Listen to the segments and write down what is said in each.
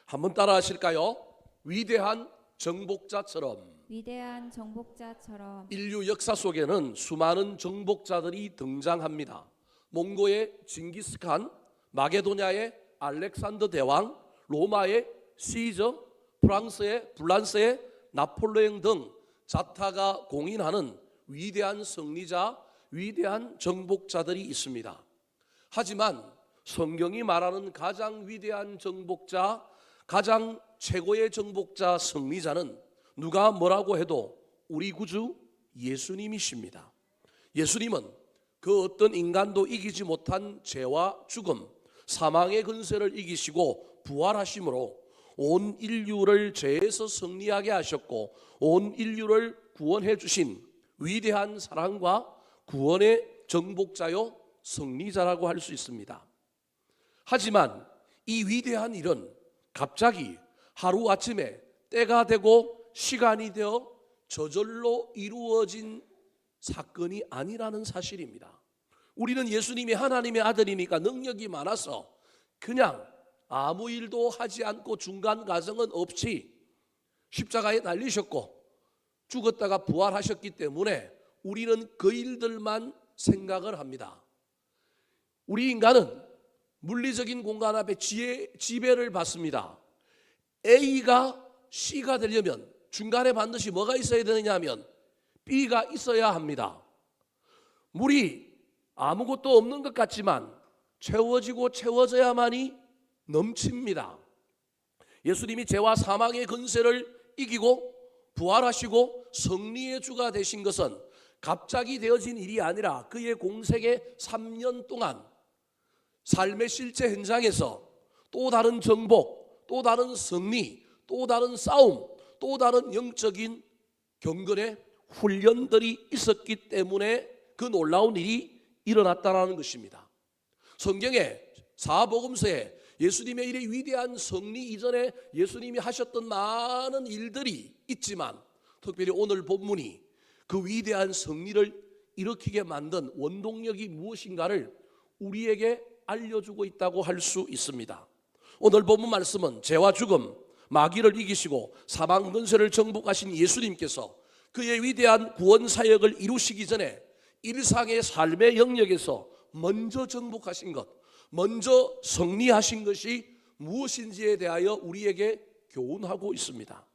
한번 따라 하실까요? 위대한 정복자처럼. 위대한 정복자처럼 인류 역사 속에는 수많은 정복자들이 등장합니다. 몽고의 징기스칸, 마게도냐의 알렉산더 대왕, 로마의 시저, 프랑스의 나폴레옹 등 자타가 공인하는 위대한 승리자, 위대한 정복자들이 있습니다. 하지만 성경이 말하는 가장 위대한 정복자, 가장 최고의 정복자, 승리자는 누가 뭐라고 해도 우리 구주 예수님이십니다. 예수님은 그 어떤 인간도 이기지 못한 죄와 죽음, 사망의 근세를 이기시고 부활하심으로 온 인류를 죄에서 승리하게 하셨고 온 인류를 구원해 주신 위대한 사랑과 구원의 정복자요 승리자라고 할 수 있습니다. 하지만 이 위대한 일은 갑자기 하루아침에 때가 되고 시간이 되어 저절로 이루어진 사건이 아니라는 사실입니다. 우리는 예수님이 하나님의 아들이니까 능력이 많아서 그냥 아무 일도 하지 않고 중간 과정은 없이 십자가에 달리셨고 죽었다가 부활하셨기 때문에 우리는 그 일들만 생각을 합니다. 우리 인간은 물리적인 공간 앞에 지배를 받습니다. A가 C가 되려면 중간에 반드시 뭐가 있어야 되느냐 하면 B가 있어야 합니다. 물이 아무것도 없는 것 같지만 채워지고 채워져야만이 넘칩니다. 예수님이 죄와 사망의 근세를 이기고 부활하시고 승리의 주가 되신 것은 갑자기 되어진 일이 아니라 그의 공생의 3년 동안 삶의 실제 현장에서 또 다른 정복, 또 다른 승리, 또 다른 싸움, 또 다른 영적인 경건의 훈련들이 있었기 때문에 그 놀라운 일이 일어났다는 것입니다. 성경의 사복음서에 예수님의 일의 위대한 승리 이전에 예수님이 하셨던 많은 일들이 있지만 특별히 오늘 본문이 그 위대한 승리를 일으키게 만든 원동력이 무엇인가를 우리에게 알려주고 있다고 할 수 있습니다. 오늘 본문 말씀은 죄와 죽음, 마귀를 이기시고 사망 근세를 정복하신 예수님께서 그의 위대한 구원 사역을 이루시기 전에 일상의 삶의 영역에서 먼저 정복하신 것, 먼저 승리하신 것이 무엇인지에 대하여 우리에게 교훈하고 있습니다.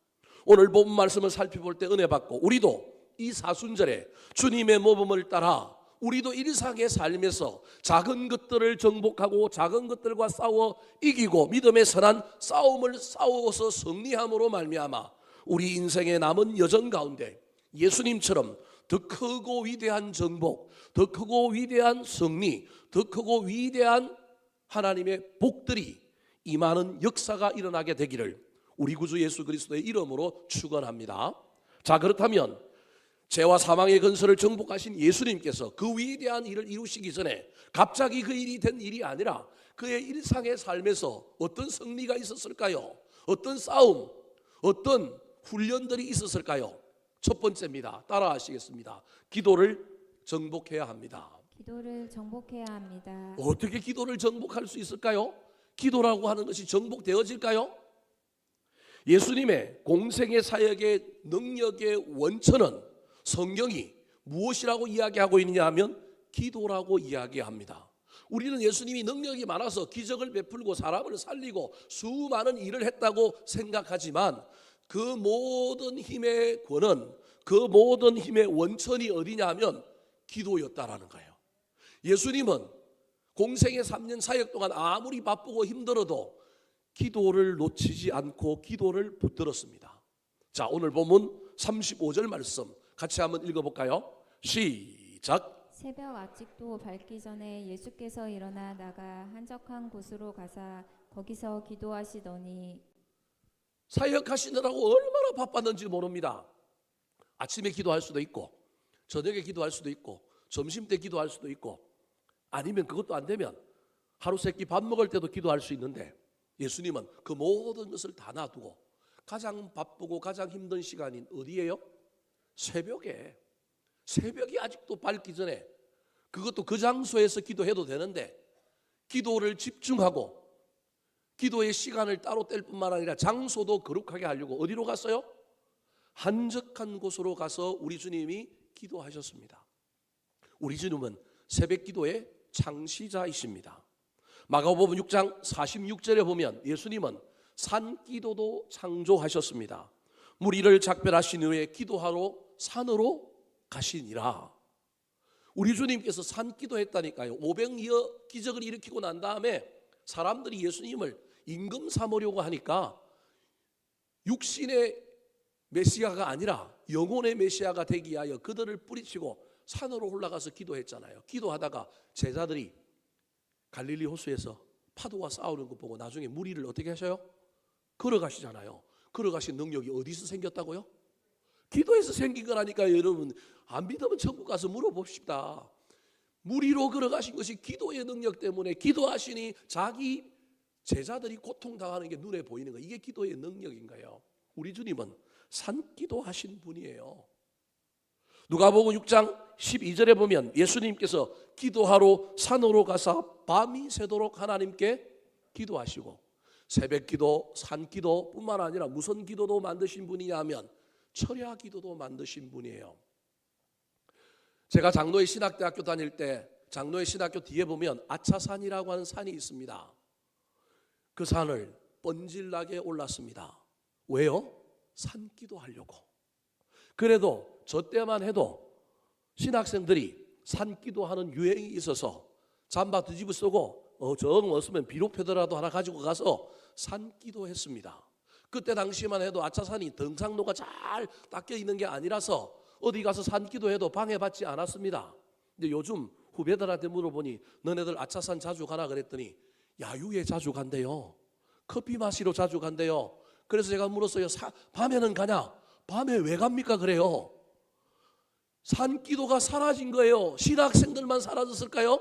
오늘 본문 말씀을 살펴볼 때 은혜 받고 우리도 이 사순절에 주님의 모범을 따라 우리도 일상의 삶에서 작은 것들을 정복하고 작은 것들과 싸워 이기고 믿음의 선한 싸움을 싸워서 승리함으로 말미암아 우리 인생의 남은 여정 가운데 예수님처럼 더 크고 위대한 정복, 더 크고 위대한 승리, 더 크고 위대한 하나님의 복들이 임하는 역사가 일어나게 되기를 우리 구주 예수 그리스도의 이름으로 축원합니다. 자, 그렇다면 죄와 사망의 근세를 정복하신 예수님께서 그 위대한 일을 이루시기 전에 갑자기 그 일이 된 일이 아니라 그의 일상의 삶에서 어떤 승리가 있었을까요? 어떤 싸움, 어떤 훈련들이 있었을까요? 첫 번째입니다. 따라하시겠습니다. 기도를 정복해야 합니다. 기도를 정복해야 합니다. 어떻게 기도를 정복할 수 있을까요? 기도라고 하는 것이 정복되어질까요? 예수님의 공생의 사역의 능력의 원천은 성경이 무엇이라고 이야기하고 있느냐 하면 기도라고 이야기합니다. 우리는 예수님이 능력이 많아서 기적을 베풀고 사람을 살리고 수많은 일을 했다고 생각하지만 그 모든 힘의 권은, 그 모든 힘의 원천이 어디냐 하면 기도였다라는 거예요. 예수님은 공생의 3년 사역 동안 아무리 바쁘고 힘들어도 기도를 놓치지 않고 기도를 붙들었습니다. 자, 오늘 본문 35절 말씀 같이 한번 읽어볼까요? 시작. 새벽 아직도 밝기 전에 예수께서 일어나 나가 한적한 곳으로 가사 거기서 기도하시더니. 사역하시느라고 얼마나 바빴는지 모릅니다. 아침에 기도할 수도 있고 저녁에 기도할 수도 있고 점심때 기도할 수도 있고 아니면 그것도 안 되면 하루 세끼 밥 먹을 때도 기도할 수 있는데 예수님은 그 모든 것을 다 놔두고 가장 바쁘고 가장 힘든 시간인 어디예요? 새벽에. 새벽이 아직도 밝기 전에 그것도 그 장소에서 기도해도 되는데 기도를 집중하고 기도의 시간을 따로 뗄 뿐만 아니라 장소도 거룩하게 하려고 어디로 갔어요? 한적한 곳으로 가서 우리 주님이 기도하셨습니다. 우리 주님은 새벽 기도의 창시자이십니다. 마가복음 6장 46절에 보면 예수님은 산기도도 창조하셨습니다. 무리를 작별하신 후에 기도하러 산으로 가시니라. 우리 주님께서 산기도 했다니까요. 오병이어 기적을 일으키고 난 다음에 사람들이 예수님을 임금 삼으려고 하니까 육신의 메시아가 아니라 영혼의 메시아가 되기 위하여 그들을 뿌리치고 산으로 올라가서 기도했잖아요. 기도하다가 제자들이 갈릴리 호수에서 파도와 싸우는 거 보고 나중에 무리를 어떻게 하셔요? 걸어가시잖아요. 걸어가신 능력이 어디서 생겼다고요? 기도에서 생긴 거라니까요. 여러분, 안 믿으면 천국 가서 물어봅시다. 무리로 걸어가신 것이 기도의 능력 때문에 기도하시니 자기 제자들이 고통당하는 게 눈에 보이는 거, 이게 기도의 능력인가요? 우리 주님은 산기도 하신 분이에요. 누가복음 6장 12절에 보면 예수님께서 기도하러 산으로 가사 밤이 새도록 하나님께 기도하시고, 새벽기도, 산기도 뿐만 아니라 무슨 기도도 만드신 분이냐 하면 철야 기도도 만드신 분이에요. 제가 장로의 신학대학교 다닐 때 장로의 신학교 뒤에 보면 아차산이라고 하는 산이 있습니다. 그 산을 뻔질나게 올랐습니다. 왜요? 산기도 하려고. 그래도 저 때만 해도 신학생들이 산기도 하는 유행이 있어서 잠바 뒤집어 쓰고 정 없으면 비료표더라도 하나 가지고 가서 산기도 했습니다. 그때 당시만 해도 아차산이 등산로가 잘 닦여 있는 게 아니라서 어디 가서 산기도 해도 방해받지 않았습니다. 근데 요즘 후배들한테 물어보니 너네들 아차산 자주 가나 그랬더니 야유회 자주 간대요. 커피 마시러 자주 간대요. 그래서 제가 물었어요. 밤에는 가냐? 밤에 왜 갑니까? 그래요. 산기도가 사라진 거예요. 신학생들만 사라졌을까요?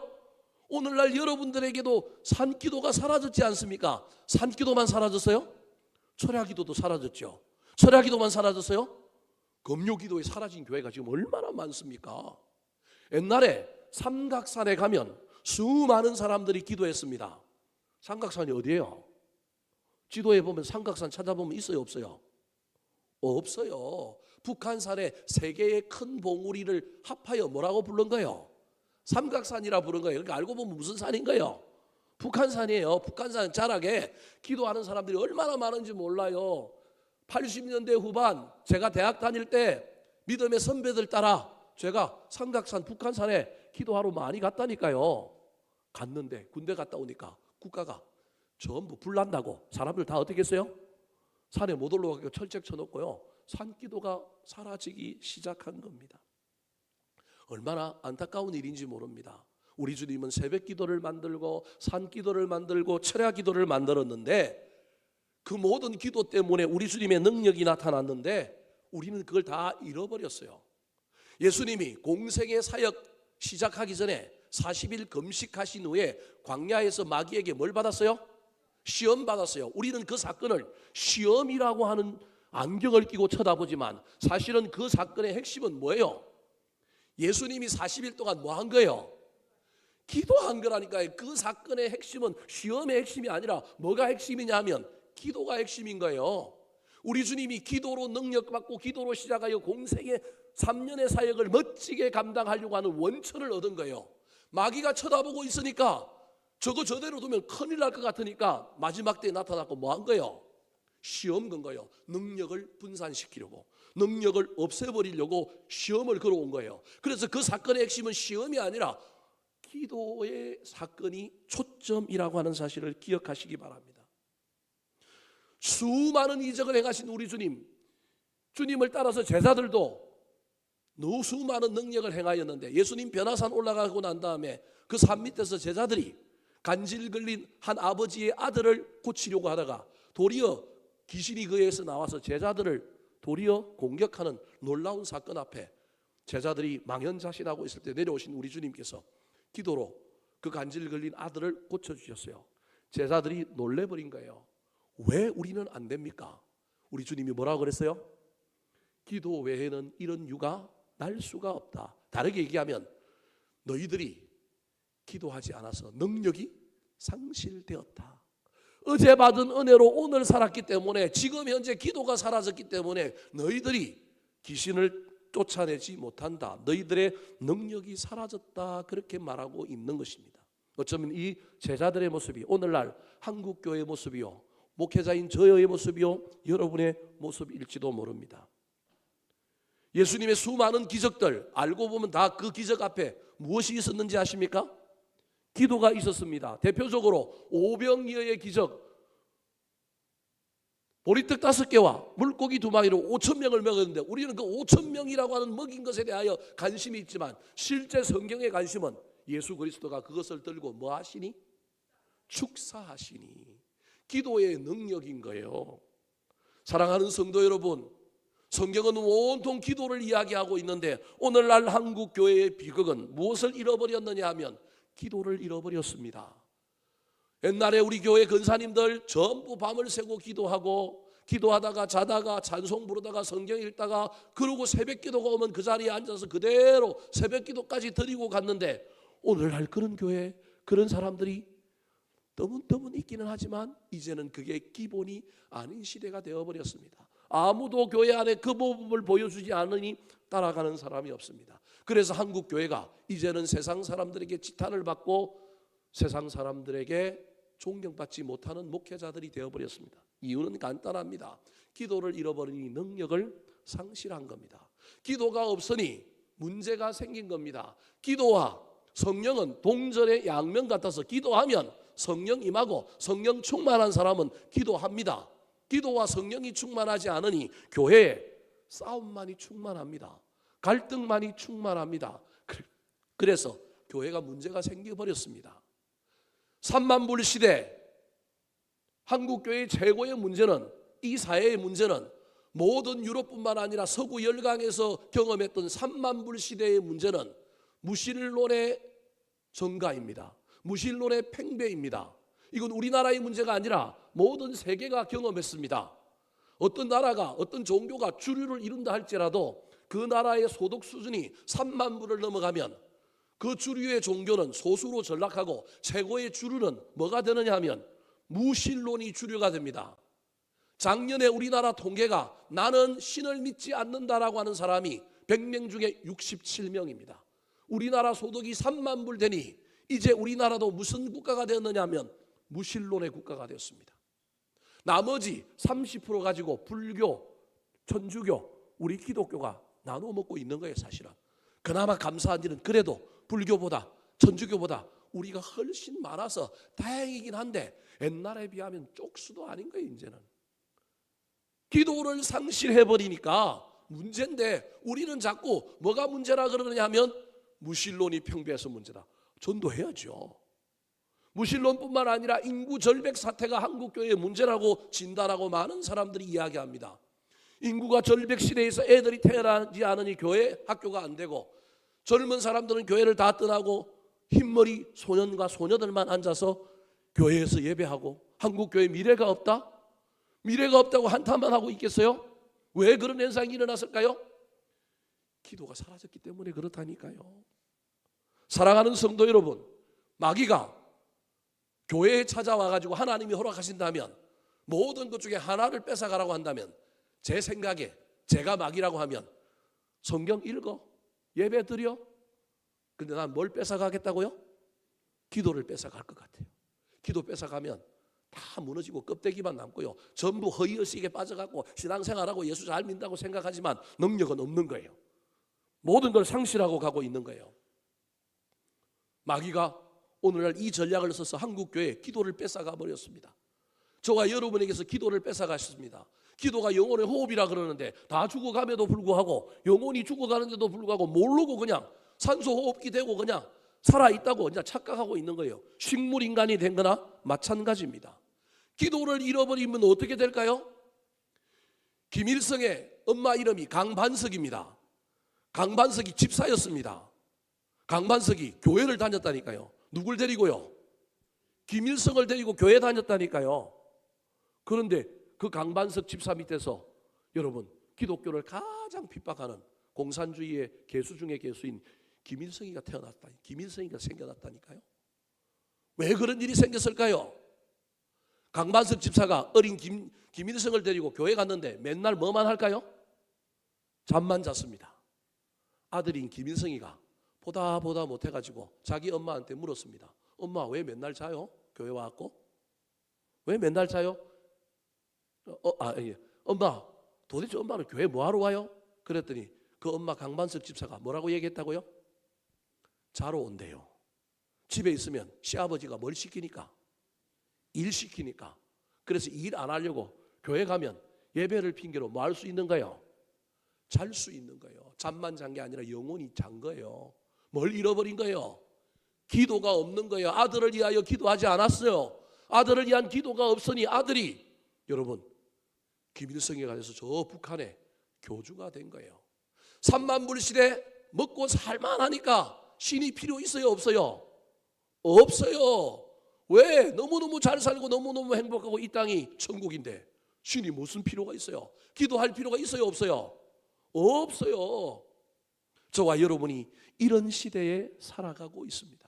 오늘날 여러분들에게도 산기도가 사라졌지 않습니까? 산기도만 사라졌어요? 철야기도도 사라졌죠. 철야기도만 사라졌어요? 금요기도에 사라진 교회가 지금 얼마나 많습니까? 옛날에 삼각산에 가면 수많은 사람들이 기도했습니다. 삼각산이 어디예요? 지도에 보면 삼각산 찾아보면 있어요, 없어요? 없어요. 북한산에 세 개의 큰 봉우리를 합하여 뭐라고 부른 거예요? 삼각산이라 부른 거예요. 그러니까 알고 보면 무슨 산인가요? 북한산이에요. 북한산 자락에 기도하는 사람들이 얼마나 많은지 몰라요. 80년대 후반 제가 대학 다닐 때 믿음의 선배들 따라 제가 삼각산 북한산에 기도하러 많이 갔다니까요. 갔는데 군대 갔다 오니까 국가가 전부 불난다고 사람들 다 어떻게 했어요? 산에 못 올라가게 철책 쳐놓고요. 산기도가 사라지기 시작한 겁니다. 얼마나 안타까운 일인지 모릅니다. 우리 주님은 새벽기도를 만들고 산기도를 만들고 철야기도를 만들었는데 그 모든 기도 때문에 우리 주님의 능력이 나타났는데 우리는 그걸 다 잃어버렸어요. 예수님이 공생의 사역 시작하기 전에 40일 금식하신 후에 광야에서 마귀에게 뭘 받았어요? 시험 받았어요. 우리는 그 사건을 시험이라고 하는 안경을 끼고 쳐다보지만 사실은 그 사건의 핵심은 뭐예요? 예수님이 40일 동안 뭐 한 거예요? 기도한 거라니까요. 그 사건의 핵심은 시험의 핵심이 아니라 뭐가 핵심이냐 하면 기도가 핵심인 거예요. 우리 주님이 기도로 능력받고 기도로 시작하여 공생의 3년의 사역을 멋지게 감당하려고 하는 원천을 얻은 거예요. 마귀가 쳐다보고 있으니까 저대로 두면 큰일 날 것 같으니까 마지막 때에 나타났고 뭐 한 거예요? 시험 건 거예요. 능력을 분산시키려고, 능력을 없애버리려고 시험을 걸어온 거예요. 그래서 그 사건의 핵심은 시험이 아니라 기도의 사건이 초점이라고 하는 사실을 기억하시기 바랍니다. 수많은 이적을 행하신 우리 주님, 주님을 따라서 제자들도 수많은 능력을 행하였는데 예수님 변화산 올라가고 난 다음에 그 산 밑에서 제자들이 간질 걸린 한 아버지의 아들을 고치려고 하다가 도리어 귀신이 그에서 나와서 제자들을 도리어 공격하는 놀라운 사건 앞에 제자들이 망연자실하고 있을 때 내려오신 우리 주님께서 기도로 그 간질 걸린 아들을 고쳐주셨어요. 제자들이 놀래버린 거예요. 왜 우리는 안 됩니까? 우리 주님이 뭐라고 그랬어요? 기도 외에는 이런 유가 날 수가 없다. 다르게 얘기하면 너희들이 기도하지 않아서 능력이 상실되었다. 어제 받은 은혜로 오늘 살았기 때문에, 지금 현재 기도가 사라졌기 때문에 너희들이 귀신을 쫓아내지 못한다. 너희들의 능력이 사라졌다. 그렇게 말하고 있는 것입니다. 어쩌면 이 제자들의 모습이 오늘날 한국교회의 모습이요, 목회자인 저의 모습이요, 여러분의 모습일지도 모릅니다. 예수님의 수많은 기적들, 알고 보면 다 그 기적 앞에 무엇이 있었는지 아십니까? 기도가 있었습니다. 대표적으로 오병이어의 기적, 보리떡 5개와 물고기 2마리로 5,000명을 먹였는데, 우리는 그 5,000명이라고 하는 먹인 것에 대하여 관심이 있지만 실제 성경의 관심은 예수 그리스도가 그것을 들고 뭐 하시니? 축사하시니. 기도의 능력인 거예요. 사랑하는 성도 여러분, 성경은 온통 기도를 이야기하고 있는데 오늘날 한국 교회의 비극은 무엇을 잃어버렸느냐 하면 기도를 잃어버렸습니다. 옛날에 우리 교회 권사님들 전부 밤을 새고 기도하고, 기도하다가 자다가 찬송 부르다가 성경 읽다가, 그러고 새벽 기도가 오면 그 자리에 앉아서 그대로 새벽 기도까지 드리고 갔는데, 오늘날 그런 교회, 그런 사람들이 드문 있기는 하지만 이제는 그게 기본이 아닌 시대가 되어버렸습니다. 아무도 교회 안에 그 모습을 보여주지 않으니 따라가는 사람이 없습니다. 그래서 한국 교회가 이제는 세상 사람들에게 지탄을 받고 세상 사람들에게 존경받지 못하는 목회자들이 되어버렸습니다. 이유는 간단합니다. 기도를 잃어버리니 능력을 상실한 겁니다. 기도가 없으니 문제가 생긴 겁니다. 기도와 성령은 동전의 양면 같아서 기도하면 성령 임하고 성령 충만한 사람은 기도합니다. 기도와 성령이 충만하지 않으니 교회에 싸움만이 충만합니다. 갈등만이 충만합니다. 그래서 교회가 문제가 생겨버렸습니다. 3만불 시대 한국교회의 최고의 문제는, 이 사회의 문제는 모든 유럽뿐만 아니라 서구 열강에서 경험했던 3만불 시대의 문제는 무신론의 정가입니다. 무신론의 팽배입니다. 이건 우리나라의 문제가 아니라 모든 세계가 경험했습니다. 어떤 나라가, 어떤 종교가 주류를 이룬다 할지라도 그 나라의 소득 수준이 3만 불을 넘어가면 그 주류의 종교는 소수로 전락하고 최고의 주류는 뭐가 되느냐 하면 무신론이 주류가 됩니다. 작년에 우리나라 통계가 나는 신을 믿지 않는다라고 하는 사람이 100명 중에 67명입니다. 우리나라 소득이 3만 불 되니 이제 우리나라도 무슨 국가가 되었느냐 하면 무신론의 국가가 되었습니다. 나머지 30% 가지고 불교, 천주교, 우리 기독교가 나눠 먹고 있는 거예요. 사실은 그나마 감사한 일은 그래도 불교보다 천주교보다 우리가 훨씬 많아서 다행이긴 한데 옛날에 비하면 쪽수도 아닌 거예요. 이제는 기도를 상실해버리니까 문제인데, 우리는 자꾸 뭐가 문제라 그러느냐 하면 무신론이 팽배해서 문제다. 전도해야죠. 무신론뿐만 아니라 인구 절벽 사태가 한국교회의 문제라고 진단하고 많은 사람들이 이야기합니다. 인구가 절벽 시대에서 애들이 태어나지 않으니 교회 학교가 안 되고, 젊은 사람들은 교회를 다 떠나고 흰머리 소년과 소녀들만 앉아서 교회에서 예배하고, 한국교회 미래가 없다? 미래가 없다고 한탄만 하고 있겠어요? 왜 그런 현상이 일어났을까요? 기도가 사라졌기 때문에 그렇다니까요. 사랑하는 성도 여러분, 마귀가 교회에 찾아와가지고 하나님이 허락하신다면 모든 것 중에 하나를 뺏어가라고 한다면, 제 생각에 제가 마귀라고 하면 성경 읽어, 예배 드려. 근데 난 뭘 뺏어가겠다고요? 기도를 뺏어갈 것 같아요. 기도 뺏어가면 다 무너지고 껍데기만 남고요, 전부 허위의식에 빠져갖고 신앙생활하고 예수 잘 믿는다고 생각하지만 능력은 없는 거예요. 모든 걸 상실하고 가고 있는 거예요. 마귀가 오늘날 이 전략을 써서 한국교회 기도를 뺏어가 버렸습니다. 저와 여러분에게서 기도를 뺏어가셨습니다. 기도가 영혼의 호흡이라 그러는데 다 죽어감에도 불구하고, 영혼이 죽어가는데도 불구하고 모르고 그냥 산소호흡기 되고 그냥 살아있다고 이제 착각하고 있는 거예요. 식물인간이 된 거나 마찬가지입니다. 기도를 잃어버리면 어떻게 될까요? 김일성의 엄마 이름이 강반석입니다. 강반석이 집사였습니다. 강반석이 교회를 다녔다니까요. 누굴 데리고요? 김일성을 데리고 교회 다녔다니까요. 그런데 그 강반석 집사 밑에서 여러분, 기독교를 가장 핍박하는 공산주의의 개수 중의 개수인 김일성이가 태어났다. 김일성이가 생겨났다니까요. 왜 그런 일이 생겼을까요? 강반석 집사가 어린 김일성을 데리고 교회 갔는데 맨날 뭐만 할까요? 잠만 잤습니다. 아들인 김일성이가 보다 못해가지고 자기 엄마한테 물었습니다. 엄마 왜 맨날 자요? 교회 와갖고? 왜 맨날 자요? 엄마 도대체 엄마는 교회 뭐하러 와요? 그랬더니 그 엄마 강반석 집사가 뭐라고 얘기했다고요? 자러 온대요. 집에 있으면 시아버지가 뭘 시키니까? 일 시키니까. 그래서 일 안 하려고 교회 가면 예배를 핑계로 뭐 할 수 있는 거예요? 잘 수 있는 거예요. 잠만 잔 게 아니라 영혼이 잔 거예요. 뭘 잃어버린 거예요? 기도가 없는 거예요. 아들을 위하여 기도하지 않았어요. 아들을 위한 기도가 없으니 아들이 여러분 김일성이가 돼서 저 북한에 교주가 된 거예요. 3만 불 시대 먹고 살만하니까 신이 필요 있어요 없어요? 없어요. 왜? 너무너무 잘 살고 너무너무 행복하고 이 땅이 천국인데 신이 무슨 필요가 있어요? 기도할 필요가 있어요 없어요? 없어요. 저와 여러분이 이런 시대에 살아가고 있습니다.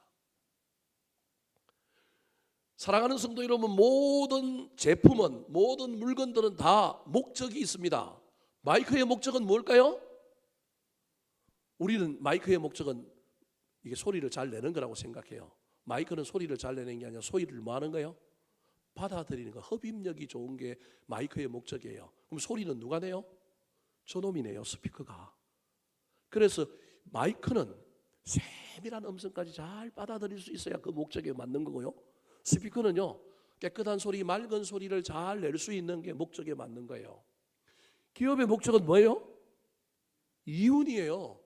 사랑하는 성도 여러분, 모든 제품은 모든 물건들은 다 목적이 있습니다. 마이크의 목적은 뭘까요? 우리는 마이크의 목적은 이게 소리를 잘 내는 거라고 생각해요. 마이크는 소리를 잘 내는 게 아니라 소리를 뭐 하는 거예요? 받아들이는 거. 흡입력이 좋은 게 마이크의 목적이에요. 그럼 소리는 누가 내요? 저놈이 내요. 스피커가. 그래서 마이크는 세밀한 음성까지 잘 받아들일 수 있어야 그 목적에 맞는 거고요. 스피커는요, 깨끗한 소리, 맑은 소리를 잘 낼 수 있는 게 목적에 맞는 거예요. 기업의 목적은 뭐예요? 이윤이에요.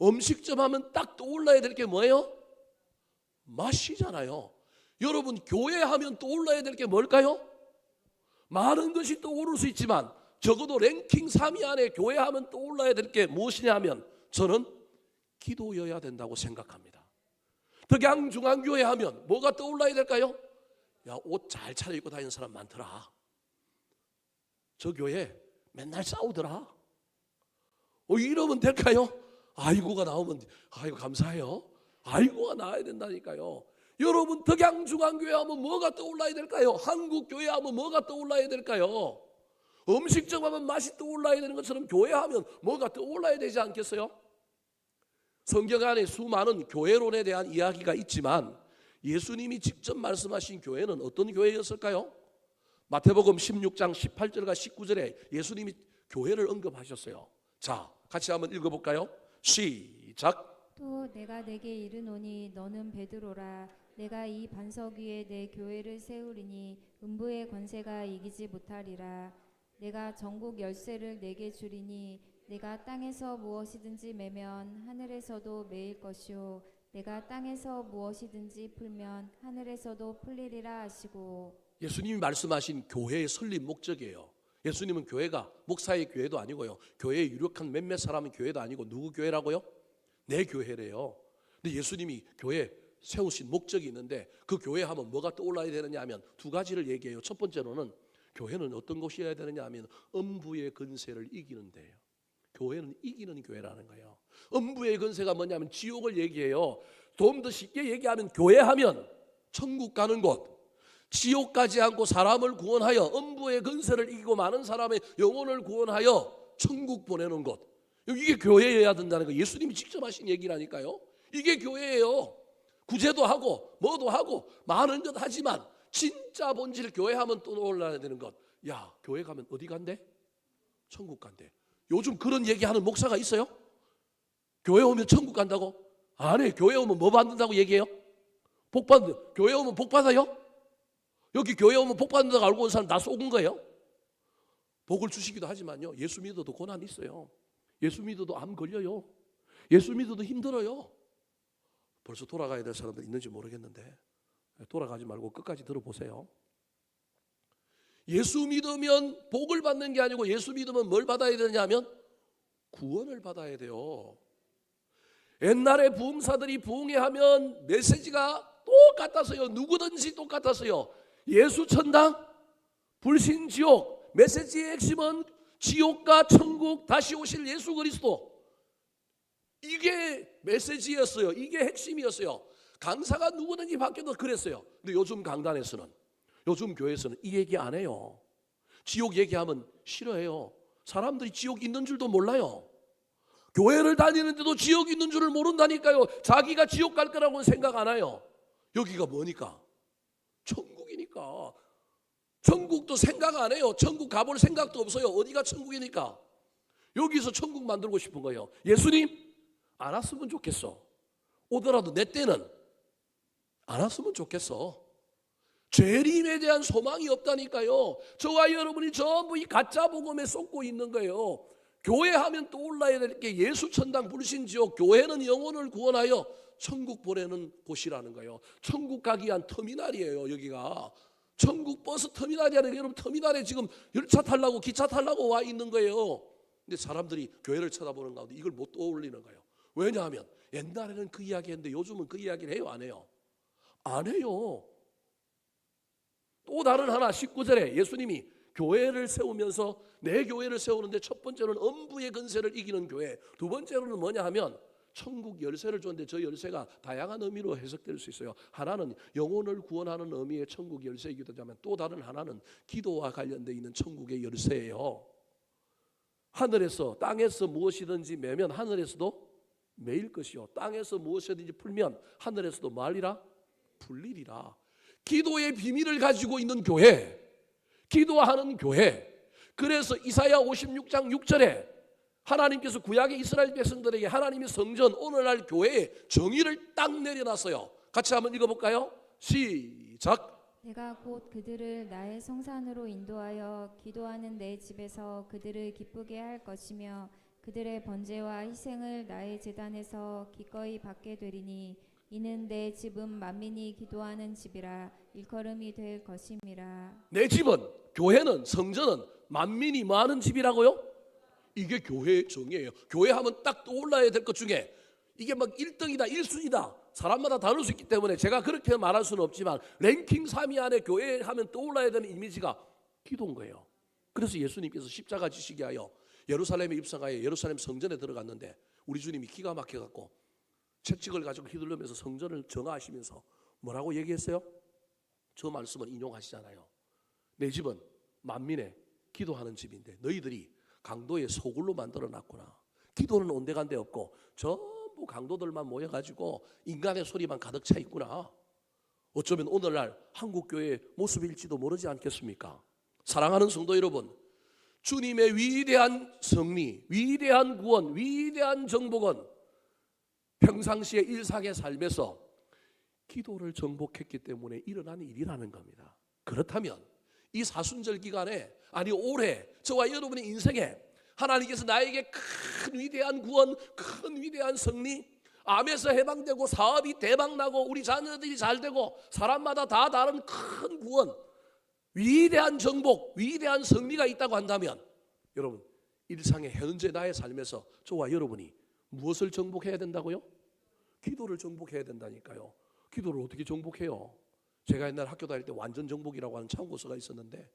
음식점 하면 딱 떠올라야 될 게 뭐예요? 맛이잖아요. 여러분 교회 하면 떠올라야 될 게 뭘까요? 많은 것이 떠오를 수 있지만 적어도 랭킹 3위 안에 교회 하면 떠올라야 될 게 무엇이냐 하면 저는 기도여야 된다고 생각합니다. 덕양중앙교회 하면 뭐가 떠올라야 될까요? 야, 옷 잘 차려입고 다니는 사람 많더라. 저 교회 맨날 싸우더라. 이러면 될까요? 아이고가 나오면 아이고 감사해요. 아이고가 나와야 된다니까요. 여러분 덕양중앙교회 하면 뭐가 떠올라야 될까요? 한국교회 하면 뭐가 떠올라야 될까요? 음식점 하면 맛이 떠올라야 되는 것처럼 교회 하면 뭐가 떠올라야 되지 않겠어요? 성경 안에 수많은 교회론에 대한 이야기가 있지만 예수님이 직접 말씀하신 교회는 어떤 교회였을까요? 마태복음 16장 18절과 19절에 예수님이 교회를 언급하셨어요. 자, 같이 한번 읽어볼까요? 시작. 또 내가 내게 이르노니 너는 베드로라. 내가 이 반석 위에 내 교회를 세우리니 음부의 권세가 이기지 못하리라. 내가 전국 열쇠를 내게 주리니 내가 땅에서 무엇이든지 매면 하늘에서도 매일 것이요 내가 땅에서 무엇이든지 풀면 하늘에서도 풀리리라 하시고. 예수님이 말씀하신 교회의 설립 목적이에요. 예수님은 교회가 목사의 교회도 아니고요, 교회에 유력한 몇몇 사람의 교회도 아니고 누구 교회라고요? 내 교회래요. 근데 예수님이 교회 세우신 목적이 있는데 그 교회 하면 뭐가 떠올라야 되느냐 하면 두 가지를 얘기해요. 첫 번째로는 교회는 어떤 곳이어야 되느냐 하면 음부의 근세를 이기는 데예요. 교회는 이기는 교회라는 거예요. 음부의 근세가 뭐냐면 지옥을 얘기해요. 좀 더 쉽게 얘기하면 교회하면 천국 가는 곳, 지옥 가지 않고 사람을 구원하여 음부의 근세를 이기고 많은 사람의 영혼을 구원하여 천국 보내는 곳, 이게 교회여야 된다는 거 예수님이 직접 하신 얘기라니까요. 이게 교회예요. 구제도 하고 뭐도 하고 많은 것 하지만 진짜 본질 교회하면 또 올라야 되는 것. 야, 교회 가면 어디 간대? 천국 간대. 요즘 그런 얘기하는 목사가 있어요? 교회 오면 천국 간다고? 아니, 교회 오면 뭐 받는다고 얘기해요? 복 받는. 교회 오면 복 받아요? 여기 교회 오면 복 받는다고 알고 온 사람 다 속은 거예요? 복을 주시기도 하지만요, 예수 믿어도 고난 있어요. 예수 믿어도 암 걸려요. 예수 믿어도 힘들어요. 벌써 돌아가야 될 사람들 있는지 모르겠는데 돌아가지 말고 끝까지 들어보세요. 예수 믿으면 복을 받는 게 아니고 예수 믿으면 뭘 받아야 되냐면 구원을 받아야 돼요. 옛날에 부흥사들이 부흥회하면 메시지가 똑같았어요. 누구든지 똑같았어요. 예수 천당, 불신 지옥. 메시지의 핵심은 지옥과 천국, 다시 오실 예수 그리스도. 이게 메시지였어요. 이게 핵심이었어요. 강사가 누구든지 바뀌어도 그랬어요. 근데 요즘 강단에서는, 요즘 교회에서는 이 얘기 안 해요. 지옥 얘기하면 싫어해요. 사람들이 지옥 있는 줄도 몰라요. 교회를 다니는데도 지옥 있는 줄을 모른다니까요. 자기가 지옥 갈 거라고는 생각 안 해요. 여기가 뭐니까? 천국이니까. 천국도 생각 안 해요. 천국 가볼 생각도 없어요. 어디가 천국이니까. 여기서 천국 만들고 싶은 거예요. 예수님 안 왔으면 좋겠어. 오더라도 내 때는 안 왔으면 좋겠어. 재림에 대한 소망이 없다니까요. 저와 여러분이 전부 이 가짜 복음에 쏟고 있는 거예요. 교회 하면 떠올라야 될 게 예수 천당 불신 지옥. 교회는 영혼을 구원하여 천국 보내는 곳이라는 거예요. 천국 가기 위한 터미널이에요. 여기가 천국 버스 터미널이 아니라 여러분 터미널에 지금 열차 타려고 기차 타려고 와 있는 거예요. 근데 사람들이 교회를 쳐다보는 가운데 이걸 못 떠올리는 거예요. 왜냐하면 옛날에는 그 이야기 했는데 요즘은 그 이야기를 해요? 안 해요? 안 해요. 또 다른 하나 19절에 예수님이 교회를 세우면서 내 교회를 세우는데 첫 번째로는 엄부의 근세를 이기는 교회, 두 번째로는 뭐냐 하면 천국 열쇠를 줬는데 저 열쇠가 다양한 의미로 해석될 수 있어요. 하나는 영혼을 구원하는 의미의 천국 열쇠이기도 하면 또 다른 하나는 기도와 관련되어 있는 천국의 열쇠예요. 하늘에서 땅에서 무엇이든지 매면 하늘에서도 매일 것이요 땅에서 무엇이든지 풀면 하늘에서도 말이라 풀리리라. 기도의 비밀을 가지고 있는 교회, 기도하는 교회. 그래서 이사야 56장 6절에 하나님께서 구약의 이스라엘 백성들에게 하나님의 성전 오늘날 교회에 정의를 딱 내려놨어요. 같이 한번 읽어볼까요? 시작. 내가 곧 그들을 나의 성산으로 인도하여 기도하는 내 집에서 그들을 기쁘게 할 것이며 그들의 번제와 희생을 나의 제단에서 기꺼이 받게 되리니 이는 내 집은 만민이 기도하는 집이라 일컬음이 될 것임이라. 내 집은, 교회는, 성전은 만민이 많은 집이라고요? 이게 교회의 정의예요. 교회 하면 딱 떠올라야 될 것 중에 이게 막 1등이다 1순위다 사람마다 다를 수 있기 때문에 제가 그렇게 말할 수는 없지만 랭킹 3위 안에 교회 하면 떠올라야 되는 이미지가 기도인 거예요. 그래서 예수님께서 십자가 지시게 하여 예루살렘에 입성하여 예루살렘 성전에 들어갔는데 우리 주님이 기가 막혀갖고 채찍을 가지고 휘둘르면서 성전을 정화하시면서 뭐라고 얘기했어요? 저 말씀을 인용하시잖아요. 내 집은 만민의 기도하는 집인데 너희들이 강도의 소굴로 만들어놨구나. 기도는 온데간데 없고 전부 강도들만 모여가지고 인간의 소리만 가득 차 있구나. 어쩌면 오늘날 한국교회의 모습일지도 모르지 않겠습니까? 사랑하는 성도 여러분, 주님의 위대한 승리, 위대한 구원, 위대한 정복은 평상시의 일상의 삶에서 기도를 정복했기 때문에 일어난 일이라는 겁니다. 그렇다면 이 사순절 기간에, 아니 올해 저와 여러분의 인생에 하나님께서 나에게 큰 위대한 구원, 큰 위대한 승리, 암에서 해방되고 사업이 대박나고 우리 자녀들이 잘되고 사람마다 다 다른 큰 구원, 위대한 정복, 위대한 승리가 있다고 한다면 여러분 일상의 현재 나의 삶에서 저와 여러분이 무엇을 정복해야 된다고요? 기도를 정복해야 된다니까요. 기도를 어떻게 정복해요? 제가 옛날 학교 다닐 때 완전 정복이라고 하는 참고서가 있었는데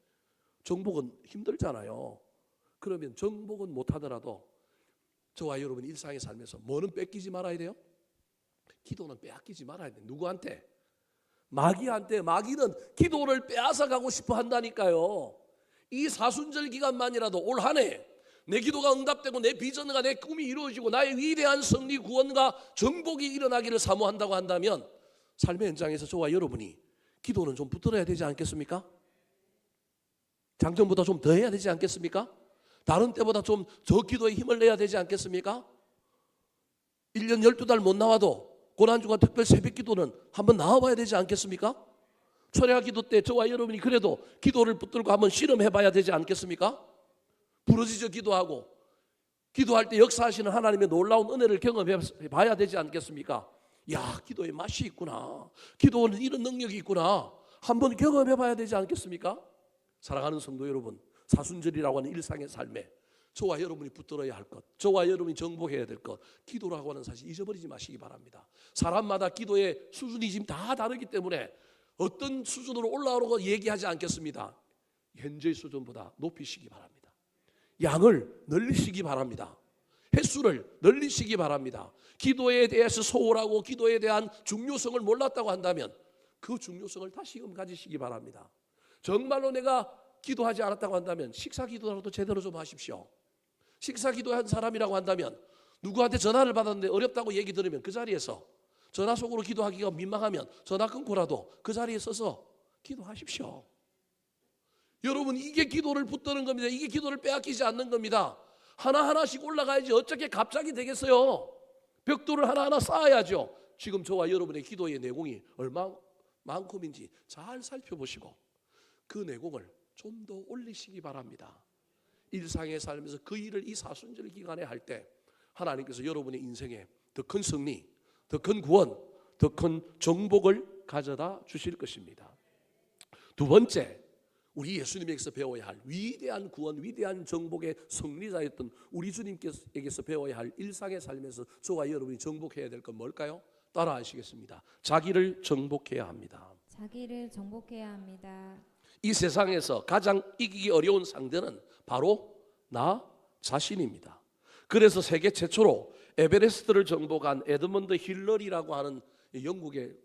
정복은 힘들잖아요. 그러면 정복은 못하더라도 저와 여러분 일상의 삶에서 뭐는 뺏기지 말아야 돼요? 기도는 빼앗기지 말아야 돼요. 누구한테? 마귀한테. 마귀는 기도를 빼앗아 가고 싶어 한다니까요. 이 사순절 기간만이라도 올 한 해 내 기도가 응답되고 내 비전과 내 꿈이 이루어지고 나의 위대한 승리, 구원과 정복이 일어나기를 사모한다고 한다면 삶의 현장에서 저와 여러분이 기도는 좀 붙들어야 되지 않겠습니까? 작년보다 좀 더 해야 되지 않겠습니까? 다른 때보다 좀 더 기도에 힘을 내야 되지 않겠습니까? 1년 12달 못 나와도 고난주간 특별 새벽 기도는 한번 나와봐야 되지 않겠습니까? 철야 기도 때 저와 여러분이 그래도 기도를 붙들고 한번 실험해봐야 되지 않겠습니까? 부르짖어 기도하고 기도할 때 역사하시는 하나님의 놀라운 은혜를 경험해봐야 되지 않겠습니까? 야, 기도의 맛이 있구나. 기도는 이런 능력이 있구나. 한번 경험해봐야 되지 않겠습니까? 사랑하는 성도 여러분, 사순절이라고 하는 일상의 삶에 저와 여러분이 붙들어야 할 것, 저와 여러분이 정복해야 될 것, 기도라고 하는 사실 잊어버리지 마시기 바랍니다. 사람마다 기도의 수준이 지금 다 다르기 때문에 어떤 수준으로 올라오라고 얘기하지 않겠습니다. 현재의 수준보다 높이시기 바랍니다. 양을 늘리시기 바랍니다. 횟수를 늘리시기 바랍니다. 기도에 대해서 소홀하고 기도에 대한 중요성을 몰랐다고 한다면 그 중요성을 다시금 가지시기 바랍니다. 정말로 내가 기도하지 않았다고 한다면 식사 기도라도 제대로 좀 하십시오. 식사 기도한 사람이라고 한다면 누구한테 전화를 받았는데 어렵다고 얘기 들으면 그 자리에서 전화 속으로 기도하기가 민망하면 전화 끊고라도 그 자리에 서서 기도하십시오. 여러분, 이게 기도를 붙드는 겁니다. 이게 기도를 빼앗기지 않는 겁니다. 하나하나씩 올라가야지 어떻게 갑자기 되겠어요. 벽돌을 하나하나 쌓아야죠. 지금 저와 여러분의 기도의 내공이 얼마만큼인지 잘 살펴보시고 그 내공을 좀 더 올리시기 바랍니다. 일상의 삶에서 그 일을 이 사순절 기간에 할 때 하나님께서 여러분의 인생에 더 큰 승리, 더 큰 구원, 더 큰 정복을 가져다 주실 것입니다. 두 번째, 우리 예수님에게서 배워야 할 위대한 구원, 위대한 정복의 승리자였던 우리 주님께서 배워야 할 일상의 삶에서 저와 여러분이 정복해야 될 건 뭘까요? 따라하시겠습니다. 자기를 정복해야 합니다. 자기를 정복해야 합니다. 이 세상에서 가장 이기기 어려운 상대는 바로 나 자신입니다. 그래서 세계 최초로 에베레스트를 정복한 에드먼드 힐러리라고 하는 영국의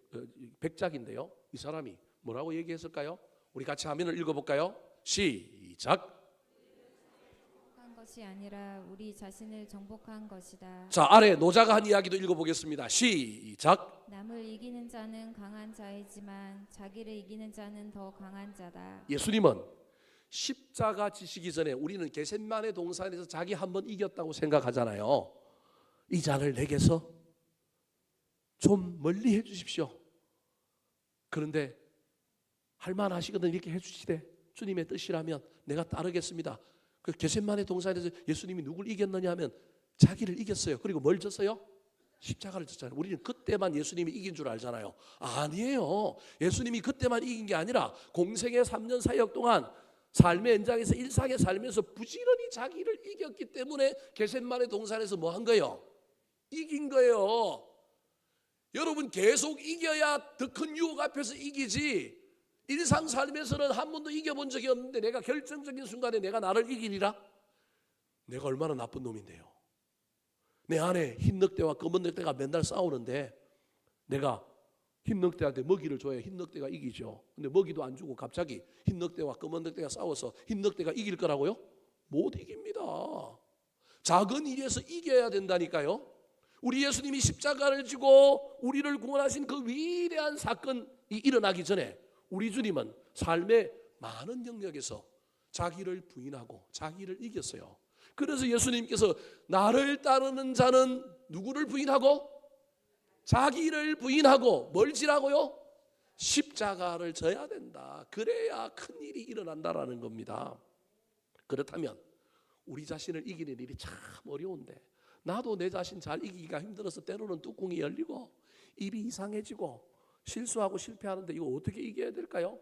백작인데요. 이 사람이 뭐라고 얘기했을까요? 우리 같이 화면을 읽어볼까요? 시작. 한 것이 아니라 우리 자신을 정복한 것이다. 자, 아래 노자가 한 이야기도 읽어보겠습니다. 시작. 남을 이기는 자는 강한 자이지만 자기를 이기는 자는 더 강한 자다. 예수님은 십자가 지시기 전에 우리는 겟세마네 동산에서 자기 한번 이겼다고 생각하잖아요. 이 잔을 내게서 좀 멀리 해주십시오. 그런데 할만하시거든 이렇게 해주시되 주님의 뜻이라면 내가 따르겠습니다. 그 겟세마네 동산에서 예수님이 누굴 이겼느냐 하면 자기를 이겼어요. 그리고 뭘 졌어요? 십자가를 졌잖아요. 우리는 그때만 예수님이 이긴 줄 알잖아요. 아니에요. 예수님이 그때만 이긴 게 아니라 공생의 3년 사역 동안 삶의 현장에서 일상의 삶에서 부지런히 자기를 이겼기 때문에 겟세마네 동산에서 뭐 한 거예요? 이긴 거예요. 여러분, 계속 이겨야 더 큰 유혹 앞에서 이기지, 일상 삶에서는 한 번도 이겨본 적이 없는데 내가 결정적인 순간에 내가 나를 이기리라? 내가 얼마나 나쁜 놈인데요. 내 안에 흰 늑대와 검은 늑대가 맨날 싸우는데 내가 흰 늑대한테 먹이를 줘야 흰 늑대가 이기죠. 근데 먹이도 안 주고 갑자기 흰 늑대와 검은 늑대가 싸워서 흰 늑대가 이길 거라고요? 못 이깁니다. 작은 일에서 이겨야 된다니까요. 우리 예수님이 십자가를 지고 우리를 구원하신 그 위대한 사건이 일어나기 전에 우리 주님은 삶의 많은 영역에서 자기를 부인하고 자기를 이겼어요. 그래서 예수님께서 나를 따르는 자는 누구를 부인하고? 자기를 부인하고 뭘 지라고요? 십자가를 져야 된다. 그래야 큰 일이 일어난다라는 겁니다. 그렇다면 우리 자신을 이기는 일이 참 어려운데 나도 내 자신 잘 이기기가 힘들어서 때로는 뚜껑이 열리고 입이 이상해지고 실수하고 실패하는데 이거 어떻게 이겨야 될까요?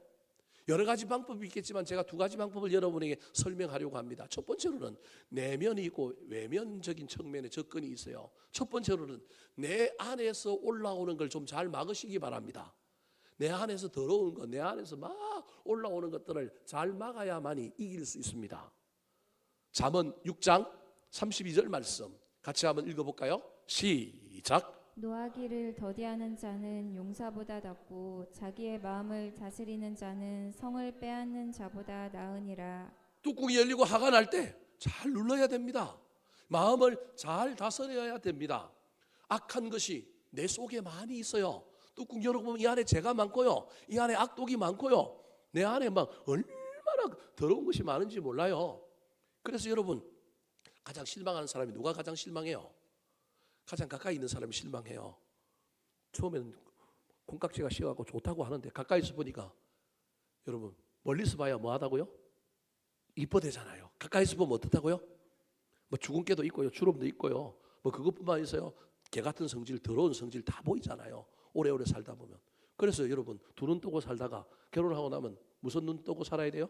여러 가지 방법이 있겠지만 제가 두 가지 방법을 여러분에게 설명하려고 합니다. 첫 번째로는 내면이 있고 외면적인 측면의 접근이 있어요. 첫 번째로는 내 안에서 올라오는 걸 좀 잘 막으시기 바랍니다. 내 안에서 더러운 것, 내 안에서 막 올라오는 것들을 잘 막아야만이 이길 수 있습니다. 잠언 6장 32절 말씀 같이 한번 읽어볼까요? 시작. 노하기를 더디하는 자는 용사보다 낫고 자기의 마음을 다스리는 자는 성을 빼앗는 자보다 나으니라. 뚜껑이 열리고 화가 날 때 잘 눌러야 됩니다. 마음을 잘 다스려야 됩니다. 악한 것이 내 속에 많이 있어요. 뚜껑 열어보면 이 안에 죄가 많고요, 이 안에 악독이 많고요, 내 안에 막 얼마나 더러운 것이 많은지 몰라요. 그래서 여러분, 가장 실망하는 사람이 누가 가장 실망해요? 가장 가까이 있는 사람이 실망해요. 처음에는 콩깍지가 씌어갖고 좋다고 하는데 가까이서 보니까 여러분 멀리서 봐야 뭐 하다고요? 이뻐대잖아요. 가까이서 보면 어떻다고요? 뭐 죽은 개도 있고요, 주름도 있고요, 뭐 그것뿐만 아니라요, 개 같은 성질, 더러운 성질 다 보이잖아요. 오래오래 살다 보면. 그래서 여러분 두 눈 뜨고 살다가 결혼하고 나면 무슨 눈 뜨고 살아야 돼요?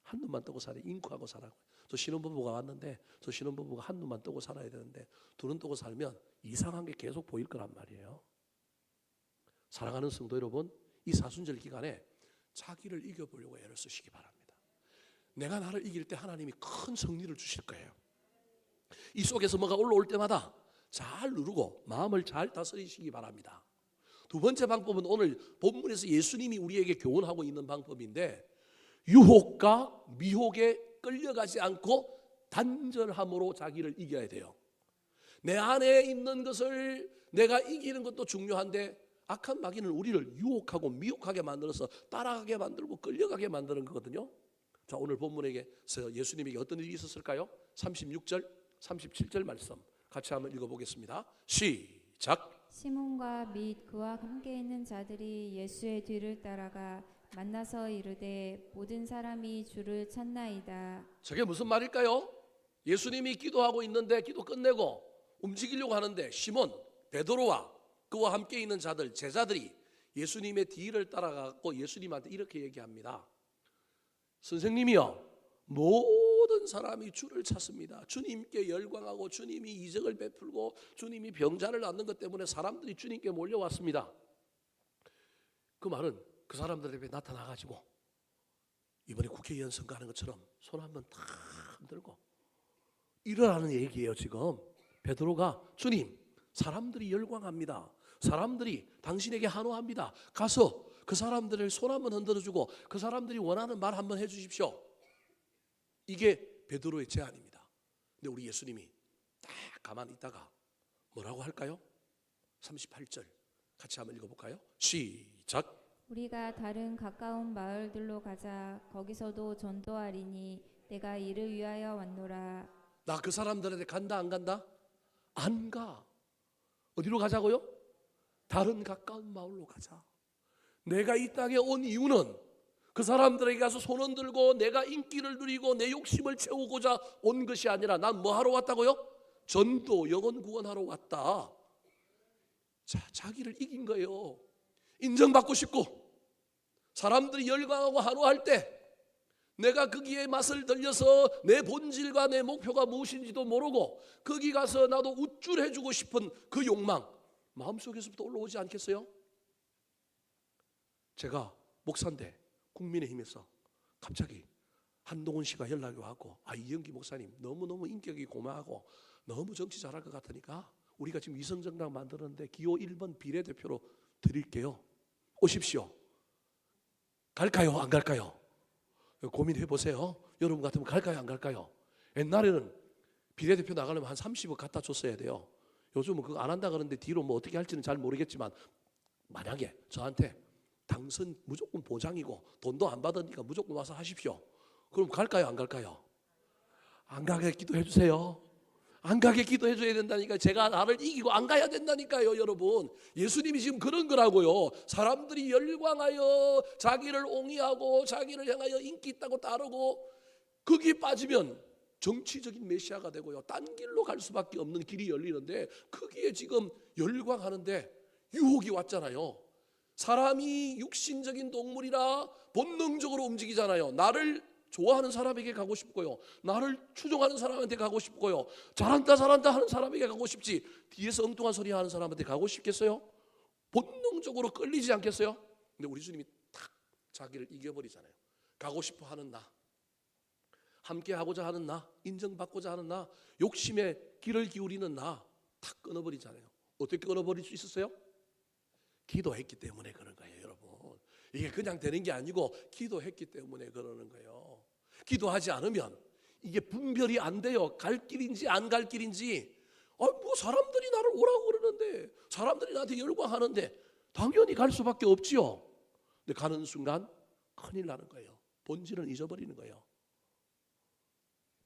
한 눈만 뜨고 살아요. 잉크하고 살아요. 저 신혼부부가 왔는데 저 신혼부부가 한 눈만 뜨고 살아야 되는데 두 눈 뜨고 살면 이상한 게 계속 보일 거란 말이에요. 사랑하는 성도 여러분, 이 사순절 기간에 자기를 이겨보려고 애를 쓰시기 바랍니다. 내가 나를 이길 때 하나님이 큰 승리를 주실 거예요. 이 속에서 뭐가 올라올 때마다 잘 누르고 마음을 잘 다스리시기 바랍니다. 두 번째 방법은 오늘 본문에서 예수님이 우리에게 교훈하고 있는 방법인데, 유혹과 미혹에 끌려가지 않고 단절함으로 자기를 이겨야 돼요. 내 안에 있는 것을 내가 이기는 것도 중요한데, 악한 마귀는 우리를 유혹하고 미혹하게 만들어서 따라가게 만들고 끌려가게 만드는 거거든요. 자, 오늘 본문에서 예수님에게 어떤 일이 있었을까요? 36절, 37절 말씀 같이 한번 읽어보겠습니다. 시작. 시몬과 및 그와 함께 있는 자들이 예수의 뒤를 따라가 만나서 이르되 모든 사람이 주를 찾나이다. 저게 무슨 말일까요? 예수님이 기도하고 있는데 기도 끝내고 움직이려고 하는데 시몬, 베드로와 그와 함께 있는 자들, 제자들이 예수님의 뒤를 따라가고 예수님한테 이렇게 얘기합니다. 선생님이요, 모든 사람이 주를 찾습니다. 주님께 열광하고 주님이 이적을 베풀고 주님이 병자를 낫는 것 때문에 사람들이 주님께 몰려왔습니다. 그 말은 그 사람들 앞에 나타나가지고 이번에 국회의원 선거하는 것처럼 손 한번 탁 흔들고 이러라는 얘기예요. 지금 베드로가 주님, 사람들이 열광합니다. 사람들이 당신에게 한호합니다. 가서 그 사람들을 손 한번 흔들어주고 그 사람들이 원하는 말 한번 해주십시오. 이게 베드로의 제안입니다. 근데 우리 예수님이 딱 가만히 있다가 뭐라고 할까요? 38절 같이 한번 읽어볼까요? 시작. 우리가 다른 가까운 마을들로 가자. 거기서도 전도하리니 내가 이를 위하여 왔노라. 나 그 사람들한테 간다 안 간다? 안 가. 어디로 가자고요? 다른 가까운 마을로 가자. 내가 이 땅에 온 이유는 그 사람들에게 가서 손 흔들고 내가 인기를 누리고 내 욕심을 채우고자 온 것이 아니라 난 뭐 하러 왔다고요? 전도, 영혼 구원하러 왔다. 자, 자기를 이긴 거예요. 인정받고 싶고 사람들이 열광하고 한호할 때 내가 거기에 맛을 들려서 내 본질과 내 목표가 무엇인지도 모르고 거기 가서 나도 우쭐해주고 싶은 그 욕망 마음속에서부터 올라오지 않겠어요? 제가 목사인데 국민의힘에서 갑자기 한동훈 씨가 연락이 왔고, 이영기 목사님 너무너무 인격이 고마하고 너무 정치 잘할 것 같으니까 우리가 지금 위성정당 만들었는데 기호 1번 비례대표로 드릴게요. 오십시오. 갈까요? 안 갈까요? 고민해 보세요. 여러분 같으면 갈까요? 안 갈까요? 옛날에는 비례대표 나가려면 한 30억 갖다 줬어야 돼요. 요즘은 그거 안 한다 그러는데 뒤로 뭐 어떻게 할지는 잘 모르겠지만 만약에 저한테 당선 무조건 보장이고 돈도 안 받으니까 무조건 와서 하십시오. 그럼 갈까요? 안 갈까요? 안 가게 기도해 주세요. 안 가게 기도해 줘야 된다니까. 제가 나를 이기고 안 가야 된다니까요. 여러분, 예수님이 지금 그런 거라고요. 사람들이 열광하여 자기를 옹이하고 자기를 향하여 인기 있다고 따르고 거기에 빠지면 정치적인 메시아가 되고요, 딴 길로 갈 수밖에 없는 길이 열리는데 거기에 지금 열광하는데 유혹이 왔잖아요. 사람이 육신적인 동물이라 본능적으로 움직이잖아요. 나를 좋아하는 사람에게 가고 싶고요, 나를 추종하는 사람한테 가고 싶고요, 잘한다 하는 사람에게 가고 싶지 뒤에서 엉뚱한 소리 하는 사람한테 가고 싶겠어요? 본능적으로 끌리지 않겠어요? 근데 우리 주님이 탁 자기를 이겨버리잖아요. 가고 싶어 하는 나, 함께 하고자 하는 나, 인정받고자 하는 나, 욕심에 귀를 기울이는 나 탁 끊어버리잖아요. 어떻게 끊어버릴 수 있었어요? 기도했기 때문에 그런 거예요. 여러분, 이게 그냥 되는 게 아니고 기도했기 때문에 그러는 거예요. 기도하지 않으면 이게 분별이 안 돼요. 갈 길인지 안 갈 길인지. 뭐 사람들이 나를 오라고 그러는데, 사람들이 나한테 열광하는데 당연히 갈 수밖에 없지요. 근데 가는 순간 큰일 나는 거예요. 본질은 잊어버리는 거예요.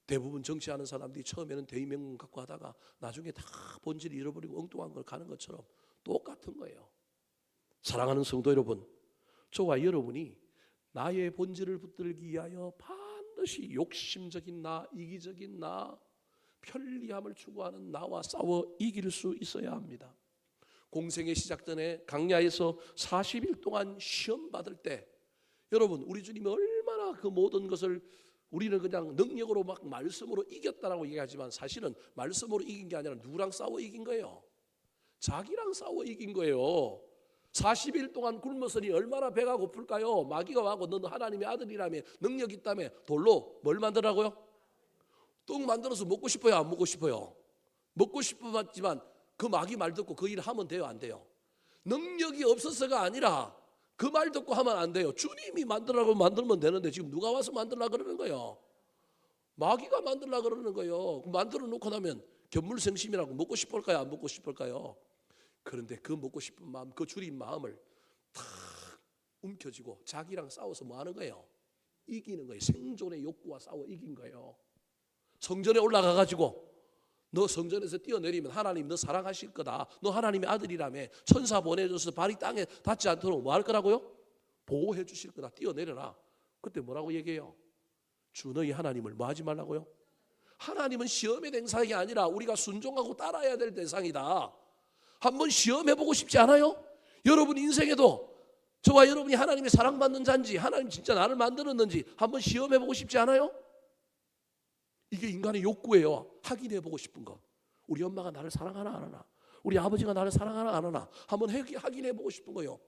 대부분 정치하는 사람들이 처음에는 대의명분 갖고 하다가 나중에 다 본질을 잃어버리고 엉뚱한 걸 가는 것처럼 똑같은 거예요. 사랑하는 성도 여러분, 저와 여러분이 나의 본질을 붙들기 위하여 반드시 욕심적인 나, 이기적인 나, 편리함을 추구하는 나와 싸워 이길 수 있어야 합니다. 공생의 시작 전에 강야에서 40일 동안 시험 받을 때 여러분, 우리 주님이 얼마나 그 모든 것을 우리는 그냥 능력으로 막 말씀으로 이겼다라고 얘기하지만 사실은 말씀으로 이긴 게 아니라 누구랑 싸워 이긴 거예요? 자기랑 싸워 이긴 거예요. 40일 동안 굶었으니 얼마나 배가 고플까요? 마귀가 와고 너는 하나님의 아들이라며 능력 있다며 돌로 뭘 만들라고요? 떡 만들어서 먹고 싶어요, 안 먹고 싶어요? 먹고 싶었지만 그 마귀 말 듣고 그 일을 하면 돼요, 안 돼요? 능력이 없어서가 아니라 그 말 듣고 하면 안 돼요. 주님이 만들라고 만들면 되는데 지금 누가 와서 만들라 그러는 거예요? 마귀가 만들라 그러는 거예요. 만들어 놓고 나면 견물생심이라고 먹고 싶을까요, 안 먹고 싶을까요? 그런데 그 먹고 싶은 마음, 그 줄인 마음을 탁 움켜쥐고 자기랑 싸워서 뭐 하는 거예요? 이기는 거예요. 생존의 욕구와 싸워 이긴 거예요. 성전에 올라가 가지고 너 성전에서 뛰어내리면 하나님 너 사랑하실 거다. 너 하나님의 아들이라며 천사 보내줘서 발이 땅에 닿지 않도록 뭐 할 거라고요? 보호해 주실 거다. 뛰어내려라. 그때 뭐라고 얘기해요? 주 너희 하나님을 뭐 하지 말라고요? 하나님은 시험의 대상이 아니라 우리가 순종하고 따라야 될 대상이다. 한번 시험해보고 싶지 않아요? 여러분 인생에도 저와 여러분이 하나님의 사랑받는 자인지 하나님 진짜 나를 만들었는지 한번 시험해보고 싶지 않아요? 이게 인간의 욕구예요. 확인해보고 싶은 거. 우리 엄마가 나를 사랑하나 안 하나, 우리 아버지가 나를 사랑하나 안 하나 한번 확인해보고 싶은 거예요.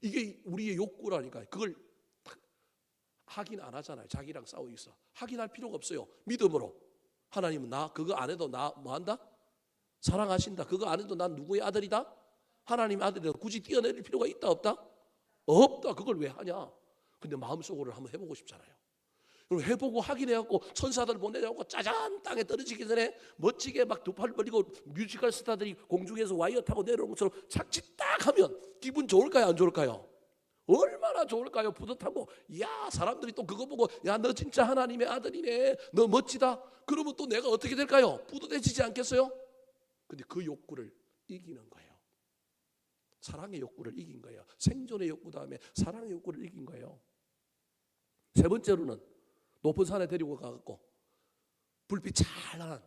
이게 우리의 욕구라니까요. 그걸 확인 안 하잖아요. 자기랑 싸우고 있어. 확인할 필요가 없어요. 믿음으로 하나님은 나 그거 안 해도 나 뭐 한다? 사랑하신다. 그거 안 해도 난 누구의 아들이다? 하나님의 아들이다. 굳이 뛰어내릴 필요가 있다 없다? 없다. 그걸 왜 하냐? 근데 마음속으로 한번 해보고 싶잖아요. 그럼 해보고 확인해갖고 천사들 보내자고 짜잔 땅에 떨어지기 전에 멋지게 막 두 팔 벌리고 뮤지컬 스타들이 공중에서 와이어 타고 내려오는 것처럼 착지 딱 하면 기분 좋을까요, 안 좋을까요? 얼마나 좋을까요? 뿌듯하고 야 사람들이 또 그거 보고 야 너 진짜 하나님의 아들이네, 너 멋지다. 그러면 또 내가 어떻게 될까요? 뿌듯해지지 않겠어요? 근데 그 욕구를 이기는 거예요. 사랑의 욕구를 이긴 거예요. 생존의 욕구 다음에 사랑의 욕구를 이긴 거예요. 세 번째로는 높은 산에 데리고 가갖고 불빛 찬란한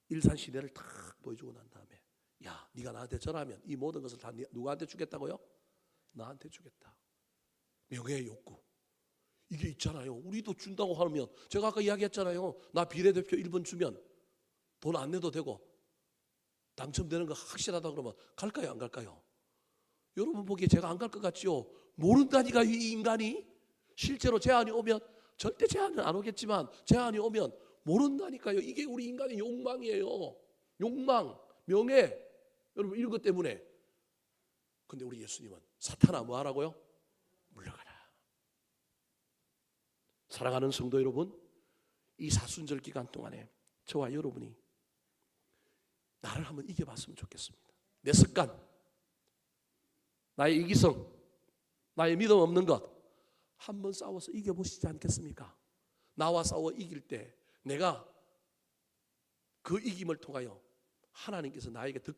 일산 시내를 탁 보여주고 난 다음에 야 네가 나한테 절하면 이 모든 것을 다 누구한테 주겠다고요? 나한테 주겠다. 명예의 욕구. 이게 있잖아요. 우리도 준다고 하면 제가 아까 이야기했잖아요. 나 비례대표 1번 주면 돈 안 내도 되고 당첨되는 거 확실하다 그러면 갈까요, 안 갈까요? 여러분 보기에 제가 안 갈 것 같지요? 모른다니까 이 인간이. 실제로 제안이 오면 절대 제안은 안 오겠지만 제안이 오면 모른다니까요. 이게 우리 인간의 욕망이에요. 욕망, 명예. 여러분 이런 것 때문에. 근데 우리 예수님은 사탄아 뭐 하라고요? 물러가라. 사랑하는 성도 여러분, 이 사순절 기간 동안에 저와 여러분이 나를 한번 이겨봤으면 좋겠습니다. 내 습관, 나의 이기성, 나의 믿음 없는 것 한번 싸워서 이겨보시지 않겠습니까? 나와 싸워 이길 때 내가 그 이김을 통하여 하나님께서 나에게 더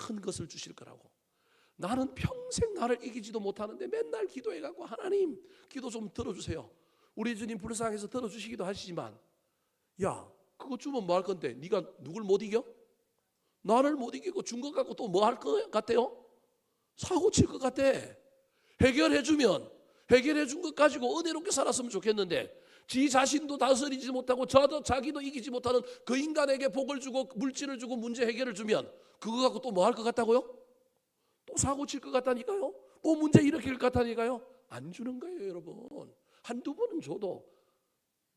큰 것을 주실 거라고. 나는 평생 나를 이기지도 못하는데 맨날 기도해갖고 하나님 기도 좀 들어주세요. 우리 주님 불쌍해서 들어주시기도 하시지만 야 그거 주면 뭐 할 건데 네가 누굴 못 이겨? 나를 못 이기고 준 것 같고 또 뭐 할 것 같아요? 사고 칠 것 같아. 해결해주면 해결해준 것 가지고 은혜롭게 살았으면 좋겠는데 지 자신도 다스리지 못하고 자기도 이기지 못하는 그 인간에게 복을 주고 물질을 주고 문제 해결을 주면 그거 갖고 또 뭐 할 것 같다고요? 또 사고 칠 것 같다니까요? 또 문제 일으킬 것 같다니까요? 안 주는 거예요, 여러분. 한두 번은 줘도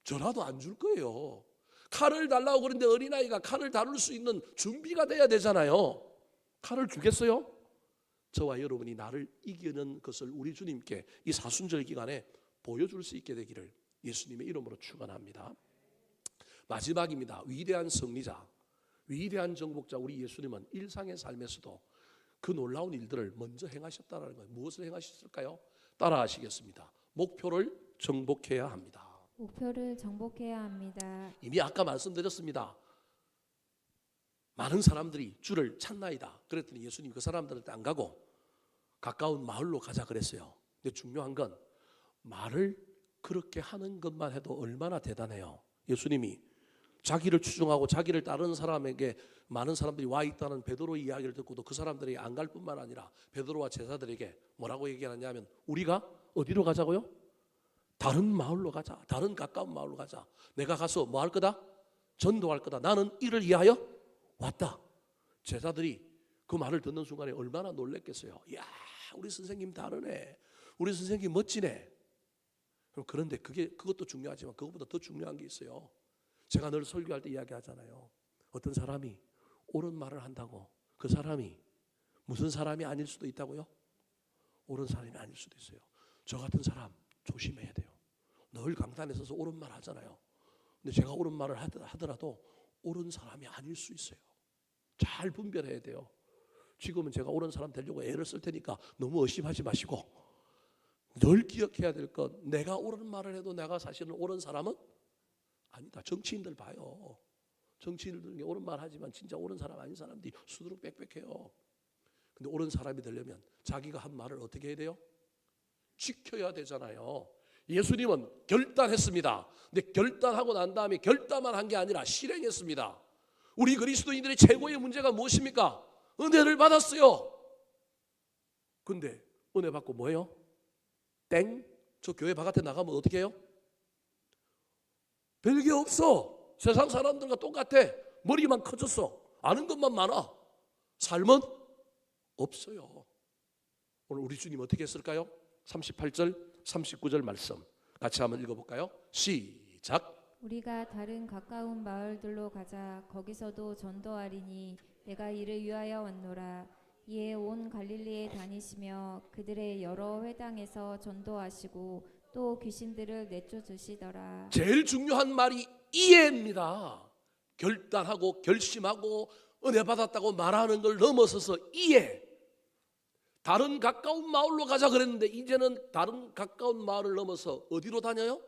저라도 안 줄 거예요. 칼을 달라고 그러는데 어린아이가 칼을 다룰 수 있는 준비가 돼야 되잖아요. 칼을 주겠어요? 저와 여러분이 나를 이기는 것을 우리 주님께 이 사순절 기간에 보여줄 수 있게 되기를 예수님의 이름으로 축원합니다. 마지막입니다. 위대한 승리자, 위대한 정복자 우리 예수님은 일상의 삶에서도 그 놀라운 일들을 먼저 행하셨다는 거예요. 무엇을 행하셨을까요? 따라하시겠습니다. 목표를 정복해야 합니다. 목표를 정복해야 합니다. 이미 아까 말씀드렸습니다. 많은 사람들이 주를 찾나이다. 그랬더니 예수님이 그 사람들한테 안 가고 가까운 마을로 가자 그랬어요. 근데 중요한 건 말을 그렇게 하는 것만 해도 얼마나 대단해요. 예수님이 자기를 추종하고 자기를 따르는 사람에게 많은 사람들이 와 있다는 베드로의 이야기를 듣고도 그 사람들이 안 갈 뿐만 아니라 베드로와 제자들에게 뭐라고 얘기하냐면 우리가 어디로 가자고요? 다른 마을로 가자. 다른 가까운 마을로 가자. 내가 가서 뭐 할 거다? 전도할 거다. 나는 이를 위하여 왔다. 제자들이 그 말을 듣는 순간에 얼마나 놀랬겠어요. 이야 우리 선생님 다르네. 우리 선생님 멋지네. 그런데 그것도 중요하지만 그것보다 더 중요한 게 있어요. 제가 늘 설교할 때 이야기하잖아요. 어떤 사람이 옳은 말을 한다고 그 사람이 무슨 사람이 아닐 수도 있다고요? 옳은 사람이 아닐 수도 있어요. 저 같은 사람 조심해야 돼요. 늘 강단에 서서 옳은 말 하잖아요. 근데 제가 옳은 말을 하더라도 옳은 사람이 아닐 수 있어요. 잘 분별해야 돼요. 지금은 제가 옳은 사람 되려고 애를 쓸 테니까 너무 의심하지 마시고 늘 기억해야 될 것, 내가 옳은 말을 해도 내가 사실은 옳은 사람은 아니다. 정치인들 봐요. 정치인들 옳은 말 하지만 진짜 옳은 사람 아닌 사람들이 수두룩 빽빽해요. 근데 옳은 사람이 되려면 자기가 한 말을 어떻게 해야 돼요? 지켜야 되잖아요. 예수님은 결단했습니다. 근데 결단하고 난 다음에 결단만 한 게 아니라 실행했습니다. 우리 그리스도인들의 최고의 문제가 무엇입니까? 은혜를 받았어요. 근데 은혜 받고 뭐예요? 땡? 저 교회 바깥에 나가면 어떻게 해요? 별게 없어. 세상 사람들과 똑같아. 머리만 커졌어. 아는 것만 많아. 삶은 없어요. 오늘 우리 주님 어떻게 했을까요? 38절, 39절 말씀 같이 한번 읽어볼까요? 시작. 우리가 다른 가까운 마을들로 가자. 거기서도 전도하리니 내가 이를 위하여 왔노라. 이에 온 갈릴리에 다니시며 그들의 여러 회당에서 전도하시고 또 귀신들을 내쫓으시더라. 제일 중요한 말이 이해입니다. 결단하고 결심하고 은혜 받았다고 말하는 걸 넘어서서 이해. 다른 가까운 마을로 가자 그랬는데 이제는 다른 가까운 마을을 넘어서 어디로 다녀요?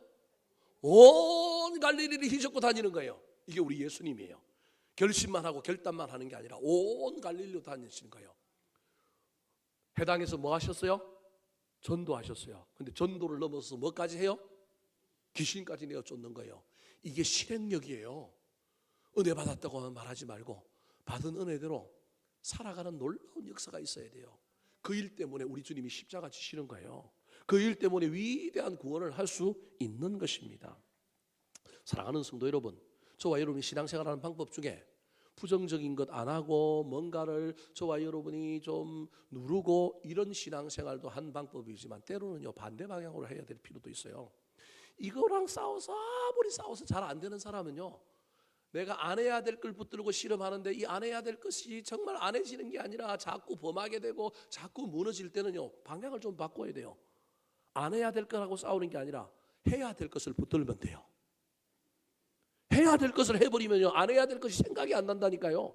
온 갈릴리를 휘젓고 다니는 거예요. 이게 우리 예수님이에요. 결심만 하고 결단만 하는 게 아니라 온 갈릴리로 다니시는 거예요. 회당에서 뭐 하셨어요? 전도하셨어요. 근데 전도를 넘어서 뭐까지 해요? 귀신까지 내어 쫓는 거예요. 이게 실행력이에요. 은혜 받았다고 말하지 말고 받은 은혜대로 살아가는 놀라운 역사가 있어야 돼요. 그 일 때문에 우리 주님이 십자가 지시는 거예요. 그 일 때문에 위대한 구원을 할 수 있는 것입니다. 사랑하는 성도 여러분, 저와 여러분이 신앙생활하는 방법 중에 부정적인 것 안 하고 뭔가를 저와 여러분이 좀 누르고 이런 신앙생활도 한 방법이지만 때로는요 반대 방향으로 해야 될 필요도 있어요. 이거랑 싸워서 아무리 싸워서 잘 안 되는 사람은요, 내가 안 해야 될 걸 붙들고 씨름하는데 이 안 해야 될 것이 정말 안 해지는 게 아니라 자꾸 범하게 되고 자꾸 무너질 때는요 방향을 좀 바꿔야 돼요. 안 해야 될 거라고 싸우는 게 아니라 해야 될 것을 붙들면 돼요. 해야 될 것을 해버리면요 안 해야 될 것이 생각이 안 난다니까요.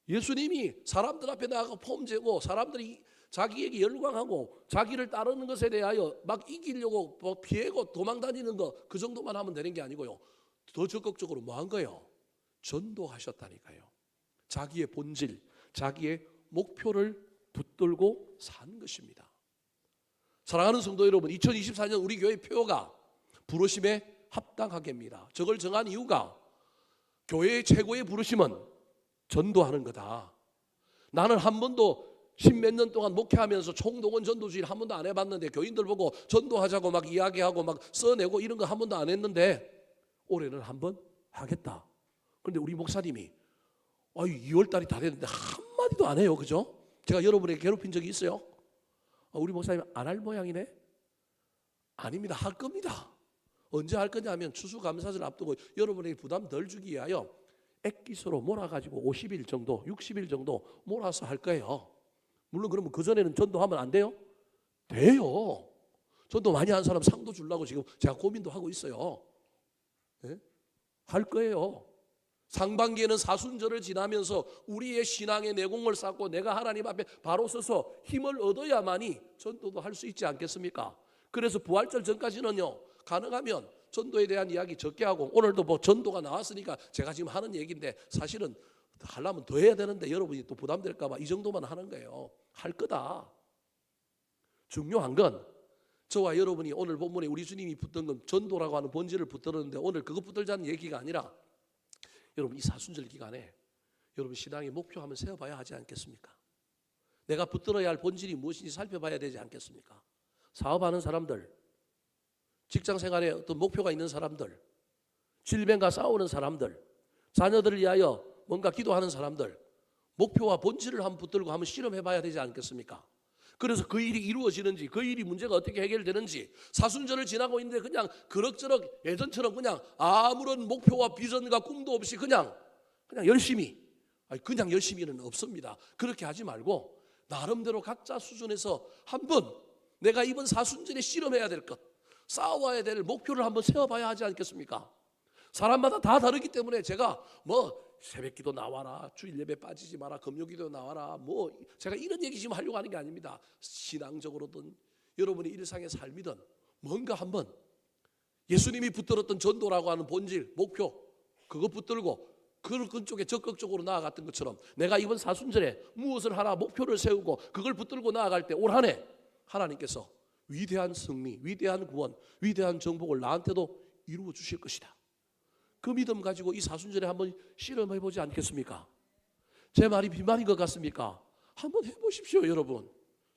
예수님이 사람들 앞에 나가고 폼재고 사람들이 자기에게 열광하고 자기를 따르는 것에 대하여 막 이기려고 뭐 피하고 도망다니는 거 그 정도만 하면 되는 게 아니고요. 더 적극적으로 뭐 한 거예요? 전도하셨다니까요. 자기의 본질, 자기의 목표를 붙들고 산 것입니다. 사랑하는 성도 여러분, 2024년 우리 교회 표어가 부르심에 합당하게입니다. 저걸 정한 이유가 교회의 최고의 부르심은 전도하는 거다. 나는 한 번도 십몇 년 동안 목회하면서 총동원 전도주의를 한 번도 안 해봤는데 교인들 보고 전도하자고 막 이야기하고 막 써내고 이런 거 한 번도 안 했는데 올해는 한번 하겠다. 그런데 우리 목사님이 2월달이 다 됐는데 한마디도 안 해요. 그죠? 제가 여러분에게 괴롭힌 적이 있어요? 우리 목사님 안 할 모양이네? 아닙니다. 할 겁니다. 언제 할 거냐 하면 추수감사절 앞두고 여러분에게 부담 덜 주기 위하여 액기스로 몰아가지고 50일 정도 60일 정도 몰아서 할 거예요. 물론 그러면 그전에는 전도하면 안 돼요? 돼요. 전도 많이 한 사람 상도 주려고 지금 제가 고민도 하고 있어요. 네? 할 거예요. 상반기에는 사순절을 지나면서 우리의 신앙의 내공을 쌓고 내가 하나님 앞에 바로 서서 힘을 얻어야만이 전도도 할 수 있지 않겠습니까? 그래서 부활절 전까지는요 가능하면 전도에 대한 이야기 적게 하고 오늘도 뭐 전도가 나왔으니까 제가 지금 하는 얘기인데 사실은 하려면 더 해야 되는데 여러분이 또 부담될까 봐 이 정도만 하는 거예요. 할 거다. 중요한 건 저와 여러분이 오늘 본문에 우리 주님이 붙든 건 전도라고 하는 본질을 붙들었는데 오늘 그것 붙들자는 얘기가 아니라 여러분 이 사순절 기간에 여러분 신앙의 목표 한번 세워봐야 하지 않겠습니까? 내가 붙들어야 할 본질이 무엇인지 살펴봐야 되지 않겠습니까? 사업하는 사람들, 직장생활에 어떤 목표가 있는 사람들, 질병과 싸우는 사람들, 자녀들을 위하여 뭔가 기도하는 사람들, 목표와 본질을 한번 붙들고 한번 실험해봐야 되지 않겠습니까? 그래서 그 일이 이루어지는지, 그 일이 문제가 어떻게 해결되는지, 사순절을 지나고 있는데 그냥 그럭저럭 예전처럼 그냥 아무런 목표와 비전과 꿈도 없이 그냥 열심히, 그냥 열심히는 없습니다. 그렇게 하지 말고 나름대로 각자 수준에서 한번 내가 이번 사순절에 실험해야 될 것, 쌓아와야 될 목표를 한번 세워봐야 하지 않겠습니까? 사람마다 다 다르기 때문에 제가 뭐 새벽기도 나와라, 주일 예배 빠지지 마라, 금요기도 나와라, 뭐 제가 이런 얘기 지금 하려고 하는 게 아닙니다. 신앙적으로든 여러분의 일상의 삶이든 뭔가 한번 예수님이 붙들었던 전도라고 하는 본질, 목표, 그거 붙들고 그쪽에 적극적으로 나아갔던 것처럼 내가 이번 사순절에 무엇을 하나 목표를 세우고 그걸 붙들고 나아갈 때 올 한 해 하나님께서 위대한 승리, 위대한 구원, 위대한 정복을 나한테도 이루어 주실 것이다. 그 믿음 가지고 이 사순절에 한번 실험해 보지 않겠습니까? 제 말이 빈말인 것 같습니까? 한번 해보십시오, 여러분.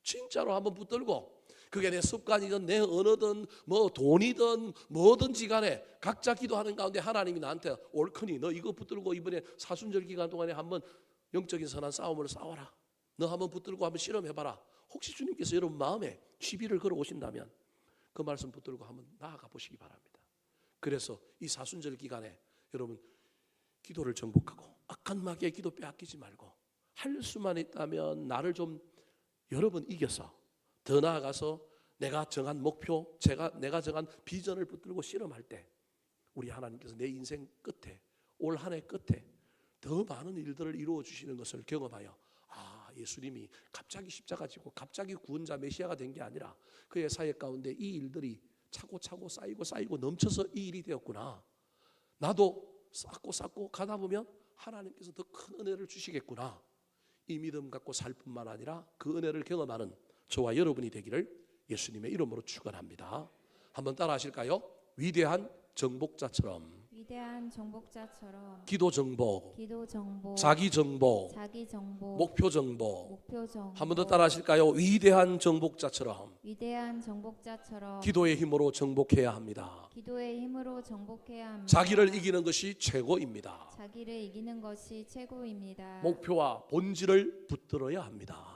진짜로 한번 붙들고, 그게 내 습관이든 내 언어든 뭐 돈이든 뭐든지 간에 각자 기도하는 가운데 하나님이 나한테 옳거니 너 이거 붙들고 이번에 사순절 기간 동안에 한번 영적인 선한 싸움을 싸워라. 너 한번 붙들고 한번 실험해봐라. 혹시 주님께서 여러분 마음에 시비를 걸어 오신다면 그 말씀 붙들고 한번 나아가 보시기 바랍니다. 그래서 이 사순절 기간에 여러분 기도를 정복하고 악한 마귀의 기도 빼앗기지 말고 할 수만 있다면 나를 좀 여러분 이겨서 더 나아가서 내가 정한 목표, 내가 정한 비전을 붙들고 실험할 때 우리 하나님께서 내 인생 끝에 올 한 해 끝에 더 많은 일들을 이루어 주시는 것을 경험하여 예수님이 갑자기 십자가 지고 갑자기 구원자 메시아가 된 게 아니라 그의 사역 가운데 이 일들이 차고차고 쌓이고 넘쳐서 이 일이 되었구나. 나도 쌓고 가다 보면 하나님께서 더 큰 은혜를 주시겠구나. 이 믿음 갖고 살 뿐만 아니라 그 은혜를 경험하는 저와 여러분이 되기를 예수님의 이름으로 축원합니다. 한번 따라 하실까요? 위대한 정복자처럼 기도 정복, 자기 정복, 목표 정복. 한 번 더 따라 하실까요? 위대한 정복자처럼 기도의 힘으로 정복해야 합니다. 자기를 이기는 것이 최고입니다. 목표와 본질을 붙들어야 합니다.